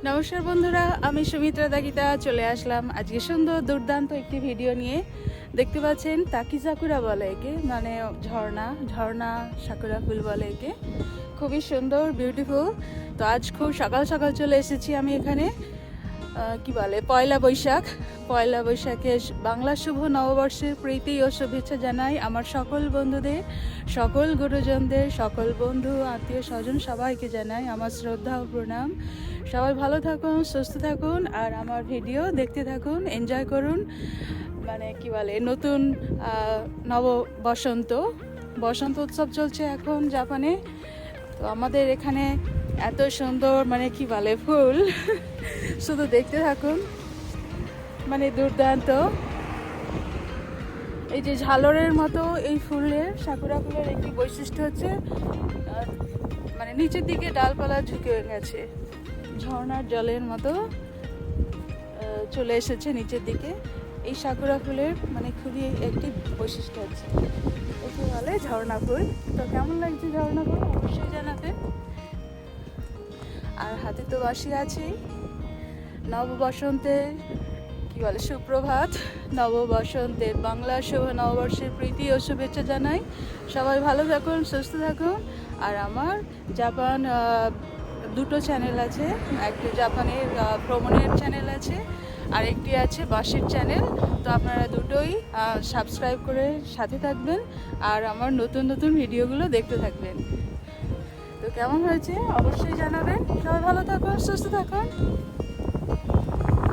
নমস্কার বন্ধুরা, আমি সুমিত্রা দাগিতা চলে আসলাম আজকে সুন্দর দুর্দান্ত একটি ভিডিও নিয়ে। দেখতে পাচ্ছেন তাকি সাকুরা বলে একে, মানে ঝর্ণা সাকুরা ফুল বলে একে। খুবই সুন্দর, বিউটিফুল। তো আজ খুব সকাল সকাল চলে এসেছি আমি এখানে। কি বলে পয়লা বৈশাখে বাংলা শুভ নববর্ষের প্রীতি ও শুভেচ্ছা জানাই আমার সকল বন্ধুদের, সকল গুরুজনদের, সকল বন্ধু আত্মীয় স্বজন সবাইকে জানাই আমার শ্রদ্ধা ও প্রণাম। সবাই ভালো থাকুন, সুস্থ থাকুন, আর আমার ভিডিও দেখতে থাকুন, এনজয় করুন। মানে কি বলে নতুন নব বসন্ত উৎসব চলছে এখন জাপানে। তো আমাদের এখানে এত সুন্দর মানে কি বলে ফুল শুধু দেখতে থাকুন, মানে দুর্দান্ত। এই যে ঝালরের মতো এই সাকুরা ফুলের একটি বৈশিষ্ট্য হচ্ছে মানে নিচের দিকে ডালপালা ঝুঁকে গেছে, ঝর্ণার জলের মতো চলে এসেছে নিচের দিকে। এই সাকুরা ফুলের মানে খুবই একটি বৈশিষ্ট্য আছে, একে বলে ঝর্ণা ফুল। তো কেমন লাগছে ঝর্ণা ফুল অবশ্যই জানাতে। আর হাতে তো বাঁশি আছেই। নববসন্তের কি বলে সুপ্রভাত, নববসন্তের বাংলা শুভ নববর্ষের প্রীতি ও শুভেচ্ছা জানাই। সবাই ভালো থাকুন, সুস্থ থাকুন। আর আমার জাপান দুটো চ্যানেল আছে, একটা জাপানের ভ্রমণের চ্যানেল আছে, আর একটি আছে বাঁশির চ্যানেল। তো আপনারা দুটোই সাবস্ক্রাইব করে সাথে থাকবেন আর আমার নতুন নতুন ভিডিওগুলো দেখতে থাকবেন। তো কেমন হয়েছে অবশ্যই জানাবেন। সবাই ভালো থাকুন, সুস্থ থাকুন।